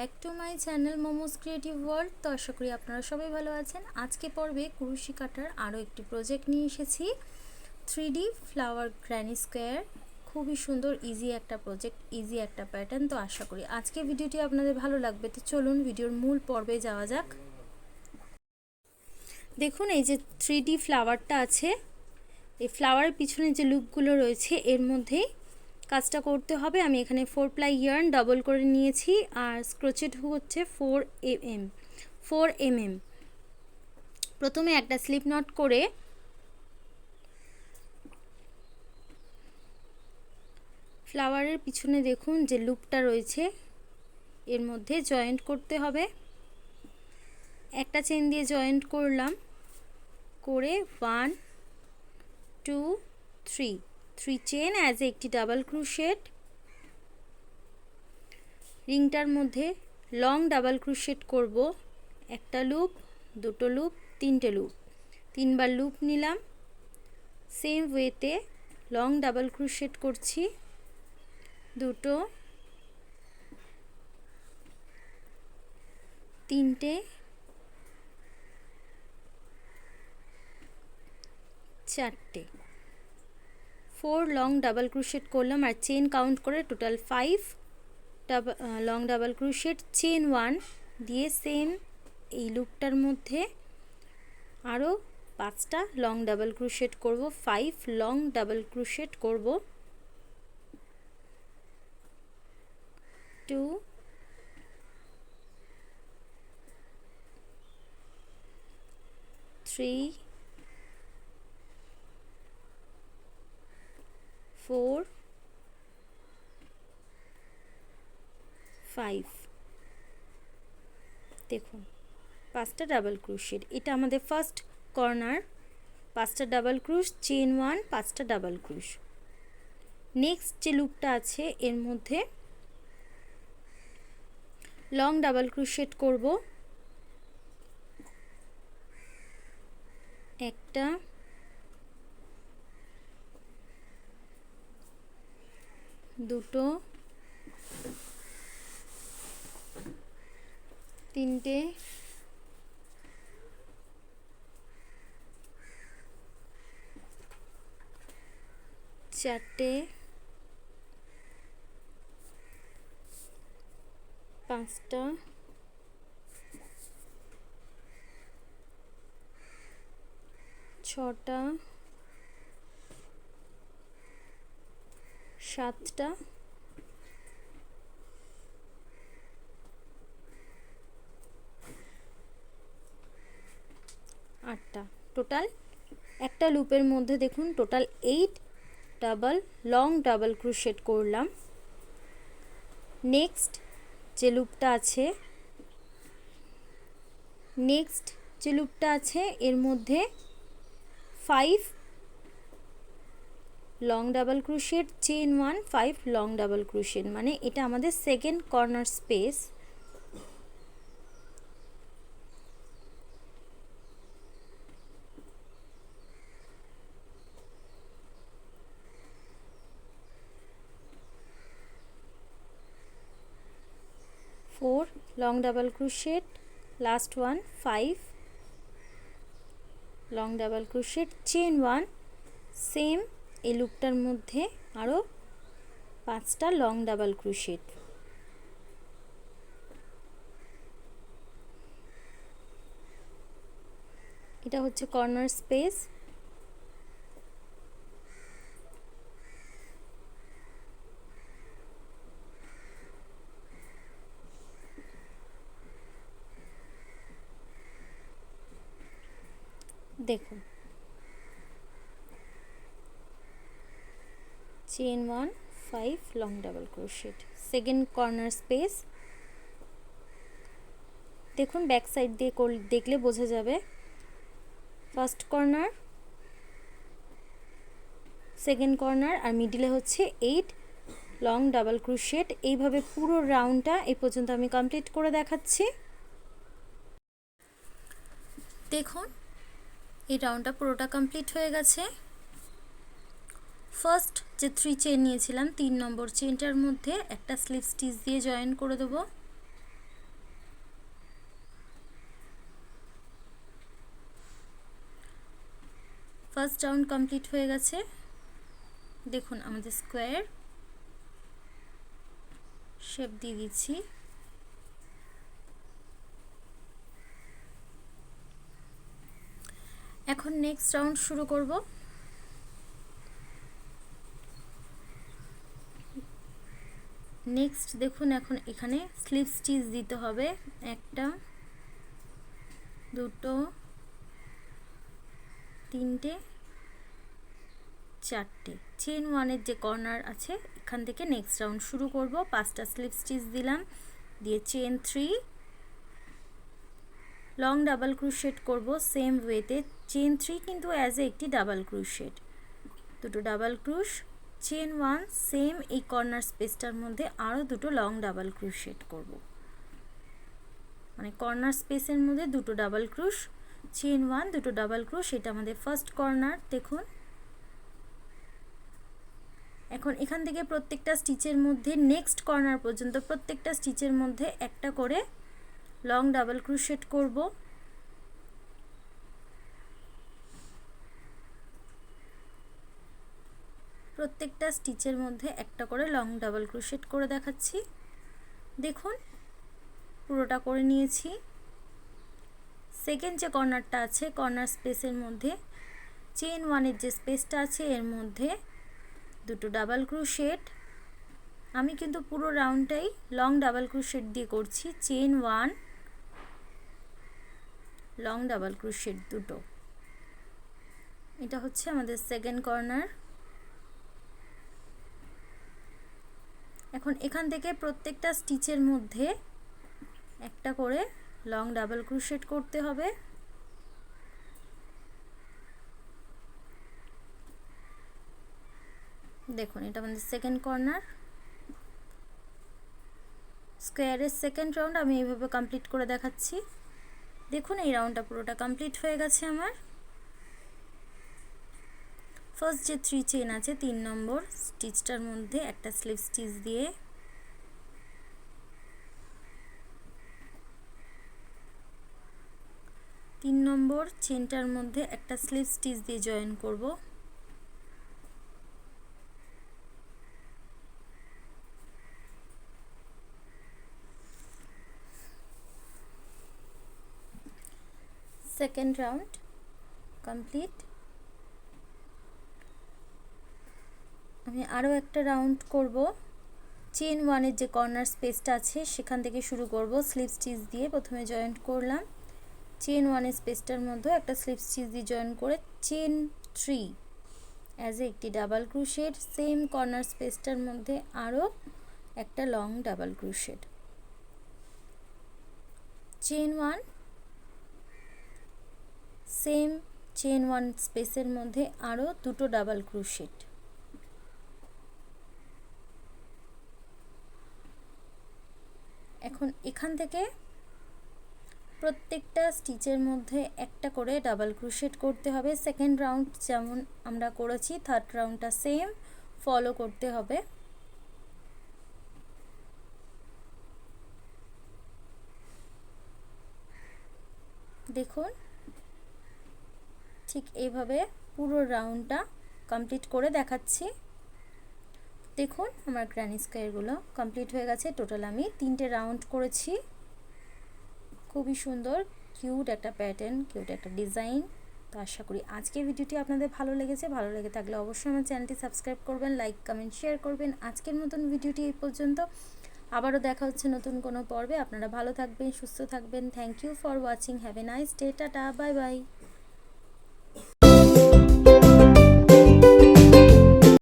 Back to my channel momos creative world. তো আশা করি আপনারা সবাই ভালো আছেন। আজকে পর্বে কুরুশি কাটার আরও একটি প্রজেক্ট নিয়ে এসেছি, 3D ফ্লাওয়ার গ্র্যানি স্কোয়ার। খুবই সুন্দর, ইজি একটা প্রজেক্ট, ইজি একটা প্যাটার্ন। তো আশা করি আজকে ভিডিওটি আপনাদের ভালো লাগবে। তো চলুন ভিডিওর মূল পর্বে যাওয়া যাক। দেখুন, এই যে 3D ফ্লাওয়ারটা আছে, এই ফ্লাওয়ারের পিছনে যে লুপগুলো রয়েছে এর মধ্যেই কাজটা করতে হবে। আমি এখানে 4 প্লাই ইয়ার্ন ডাবল করে নিয়েছি, আর ক্রোচেট হুক হচ্ছে 4 mm। প্রথমে একটা স্লিপ নট করে ফ্লাওয়ারের পিছনে দেখুন যে লুপটা রয়েছে এর মধ্যে জয়েন্ট করতে হবে। একটা চেন দিয়ে জয়েন্ট করলাম, করে 1 2 3 চেন অ্যাজ একটি ডাবল ক্রোশেট। রিংটার মধ্যে লং ডাবল ক্রোশেট করব, একটা লুপ, দুটো লুপ, তিনটে লুপ, তিনবার লুপ নিলাম। সেম ওয়েতে লং ডাবল ক্রোশেট করছি, দুটো, তিনটে, চারটে, 4 লং ডাবল ক্রোশেট করলাম, আর চেন কাউন্ট করে total 5 long double crochet. Chain 1 দিয়ে সেম এই লুপটার মধ্যে আরও 5টা লং ডাবল ক্রোশেট করব, 5 লং ডাবল ক্রোশেট করব, 2 3 4 5। দেখুন 5টা ডাবল ক্রোশেট, এটা আমাদের ফার্স্ট কর্নার। 5টা ডাবল ক্রোশ, চেন 1, 5টা ডাবল ক্রোশ। নেক্সট যে লুপটা আছে এর মধ্যে লং ডাবল ক্রোশেট করব, একটা, দুটো, তিনটে, চারটে, পাঁচটা, ছটা, সাতটা, আটটা। টোটাল একটা লুপের মধ্যে দেখুন total 8 double long double crochet করলাম। নেক্সট যে লুপটা আছে এর মধ্যে 5 long double crochet, chain 1, 5 long double crochet, মানে এটা আমাদের second corner space. Four long double crochet, last one 5 long double crochet, chain 1, same ए लुपटार मध्य आरो 5टा लॉन्ग डबल क्रोशेट। এটা হচ্ছে কর্নার স্পেস। দেখুন chain 1, 5 long double crochet, second corner space. দেখুন ব্যাক সাইড দিয়ে দেখলে বোঝা যাবে, ফার্স্ট কর্নার, সেকেন্ড কর্নার, আর মিডিলে হচ্ছে 8 লং ডাবল ক্রোশেট। এইভাবে পুরো রাউন্ডটা এই পর্যন্ত আমি কমপ্লিট করে দেখাচ্ছি। দেখুন এই রাউন্ডটা পুরোটা কমপ্লিট হয়ে গেছে। ফার্স্ট যে 3 চেন নিয়েছিলাম 3 নম্বর চেনটার মধ্যে একটা স্লিপ স্টিচ দিয়ে জয়েন করে দেব। ফার্স্ট রাউন্ড কমপ্লিট হয়ে গেছে। দেখুন আমাদের স্কোয়ার শেপ দিয়ে দিচ্ছি। এখন নেক্সট রাউন্ড শুরু করব। নেক্সট দেখুন এখন এখানে স্লিপ স্টিচ দিতে হবে, একটা, দুটো, তিনটে, চারটে। চেন ওয়ানের যে কর্নার আছে এখান থেকে নেক্সট রাউন্ড শুরু করব। 5টা স্লিপ স্টিচ দিলাম, দিয়ে চেন 3, লং ডাবল ক্রোশেট করব সেম ওয়েতে। চেন 3 কিন্তু অ্যাজ এ একটি ডাবল ক্রোশেট, দুটো ডাবল ক্রোশ, চেন 1, সেম এই কর্নার স্পেসটার মধ্যে আরও দুটো লং ডাবল ক্রোশেট করব, মানে কর্নার স্পেসের মধ্যে দুটো ডাবল ক্রোশ, চেন 1, দুটো ডাবল ক্রোশ। এটা আমাদের ফার্স্ট কর্নার। দেখুন এখন এখান থেকে প্রত্যেকটা স্টিচের মধ্যে নেক্সট কর্নার পর্যন্ত প্রত্যেকটা স্টিচের মধ্যে একটা করে লং ডাবল ক্রোশেট করব। প্রত্যেকটা স্টিচের মধ্যে একটা করে লং ডাবল ক্রোশেট করে দেখাচ্ছি। দেখুন পুরোটা করে নিয়েছি। সেকেন্ড যে কর্নারটা আছে কর্নার স্পেসের মধ্যে চেন 1-এর যে স্পেসটা আছে এর মধ্যে দুটো ডাবল ক্রোশেট। আমি কিন্তু পুরো রাউন্ডটাই লং ডাবল ক্রোশেট দিয়ে করছি। চেন 1, লং ডাবল ক্রোশেট দুটো। এটা হচ্ছে আমাদের সেকেন্ড কর্নার। এখন এখান থেকে প্রত্যেকটা স্টিচের মধ্যে একটা করে লং ডাবল ক্রোশেট করতে হবে। দেখুন এটা আমাদের সেকেন্ড কর্নার। স্কোয়ারের সেকেন্ড রাউন্ড আমি এইভাবে কমপ্লিট করে দেখাচ্ছি। দেখুন এই রাউন্ডটা পুরোটা কমপ্লিট হয়ে গেছে আমার। ফার্স্ট যে 3 চেন আছে 3 নম্বর স্টিচটার মধ্যে একটা স্লিপ স্টিচ দিয়ে তিন নম্বর চেনটার মধ্যে একটা স্লিপ স্টিচ দিয়ে জয়েন করব। Second round complete. আমি আরও একটা রাউন্ড করব। চেন 1-এর যে কর্নার স্পেসটা আছে সেখান থেকে শুরু করব। স্লিপ স্টিচ দিয়ে প্রথমে জয়েন্ট করলাম, চেন 1-এর স্পেসটার মধ্যে একটা স্লিপ স্টিচ দিয়ে জয়েন করে চেন 3 অ্যাজ এ একটি ডাবল ক্রোশেট, সেম কর্নার স্পেসটার মধ্যে আরও একটা long double crochet, chain 1, same chain 1 স্পেসের মধ্যে আরও দুটো ডাবল ক্রোশেট। এখন এখান থেকে প্রত্যেকটা স্টিচের মধ্যে একটা করে ডাবল ক্রোশেট করতে হবে। সেকেন্ড রাউন্ড যেমন আমরা করেছি থার্ড রাউন্ডটা সেম ফলো করতে হবে। দেখুন ঠিক এইভাবে পুরো রাউন্ডটা কমপ্লিট করে দেখাচ্ছি। দেখুন আমার গ্র্যানি স্কোয়ারগুলো কমপ্লিট হয়ে গেছে। টোটাল আমি 3টে রাউন্ড করেছি। খুবই সুন্দর কিউট একটা প্যাটার্ন, কিউট একটা ডিজাইন। তো আশা করি আজকের ভিডিওটি আপনাদের ভালো লেগেছে। ভালো লেগে থাকলে অবশ্যই আমার চ্যানেলটি সাবস্ক্রাইব করবেন, লাইক কমেন্ট শেয়ার করবেন। আজকের মতন ভিডিওটি এই পর্যন্ত। আবারও দেখা হচ্ছে নতুন কোনো পর্বে। আপনারা ভালো থাকবেন, সুস্থ থাকবেন। Thank you for watching. Have a nice day. টাটা, বাই বাই।